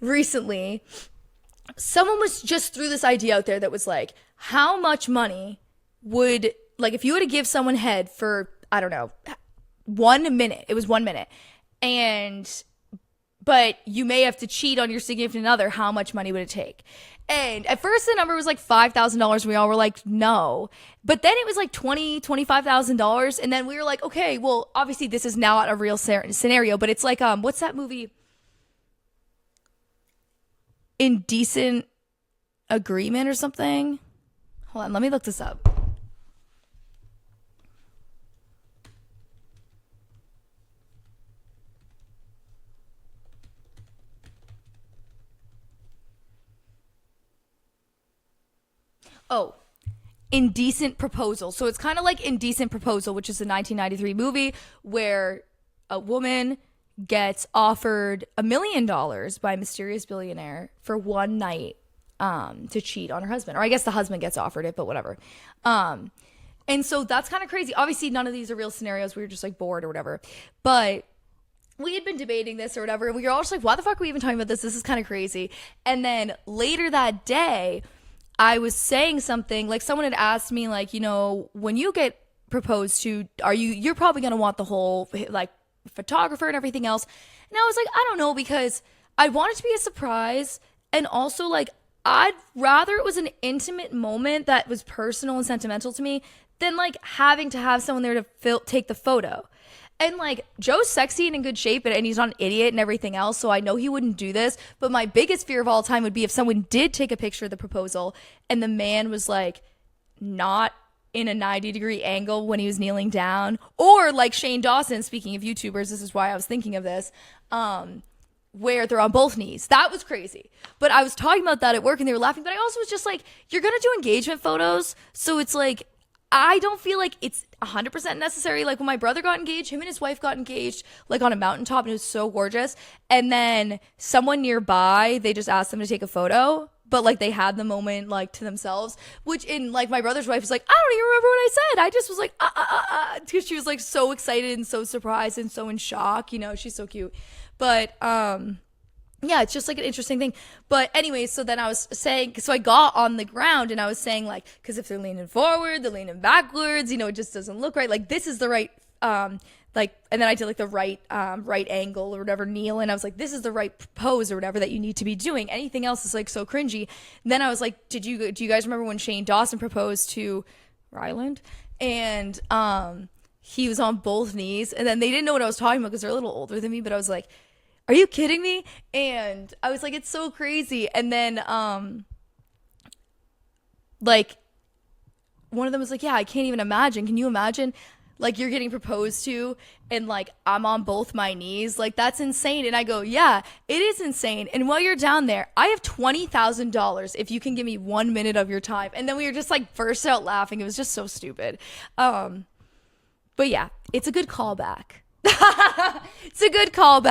recently, someone was just threw this idea out there that was like, how much money would, like, if you were to give someone head for, I don't know, 1 minute, it was 1 minute, and but you may have to cheat on your significant other, how much money would it take? And at first the number was like $5,000. We all were like, no. But then it was like $25,000. And then we were like, okay, well, obviously this is not a real scenario, but it's like, what's that movie? Indecent Agreement or something? Hold on, let me look this up. Oh, Indecent Proposal. So it's kind of like Indecent Proposal, which is a 1993 movie where a woman gets offered $1 million by a mysterious billionaire for one night to cheat on her husband. Or I guess the husband gets offered it, but whatever. And so that's kind of crazy. Obviously, none of these are real scenarios. We were just like bored or whatever. But we had been debating this or whatever. And we were all just like, why the fuck are we even talking about this? This is kind of crazy. And then later that day, I was saying something like someone had asked me, like, when you get proposed to, you're probably going to want the whole like photographer and everything else. And I was like, I don't know, because I want it to be a surprise. And also, like, I'd rather it was an intimate moment that was personal and sentimental to me than like having to have someone there to take the photo. And like, Joe's sexy and in good shape, and he's not an idiot and everything else, so I know he wouldn't do this. But my biggest fear of all time would be if someone did take a picture of the proposal and the man was like not in a 90-degree angle when he was kneeling down. Or like Shane Dawson, speaking of YouTubers, this is why I was thinking of this, where they're on both knees. That was crazy. But I was talking about that at work and they were laughing. But I also was just like, you're going to do engagement photos. So it's like, I don't feel like it's 100% necessary. Like when my brother got engaged, him and his wife got engaged like on a mountaintop, and it was so gorgeous. And then someone nearby, they just asked them to take a photo, but like they had the moment like to themselves, which in like my brother's wife was like, I don't even remember what I said. I just was like, because she was like so excited and so surprised and so in shock. She's so cute. But yeah, it's just like an interesting thing. But anyway, so then I was saying, so I got on the ground and I was saying like, because if they're leaning forward, they're leaning backwards, it just doesn't look right. Like this is the right, like, and then I did like the right angle or whatever, kneel. And I was like, this is the right pose or whatever that you need to be doing. Anything else is like so cringy. And then I was like, do you guys remember when Shane Dawson proposed to Ryland? And, he was on both knees, and then they didn't know what I was talking about because they're a little older than me, but I was like, are you kidding me? And I was like, it's so crazy. And then like one of them was like, yeah, I can't even imagine. Can you imagine like you're getting proposed to and like I'm on both my knees? Like that's insane. And I go, yeah, it is insane. And while you're down there, I have $20,000 if you can give me 1 minute of your time. And then we were just like burst out laughing. It was just so stupid. But yeah, it's a good callback. It's a good callback.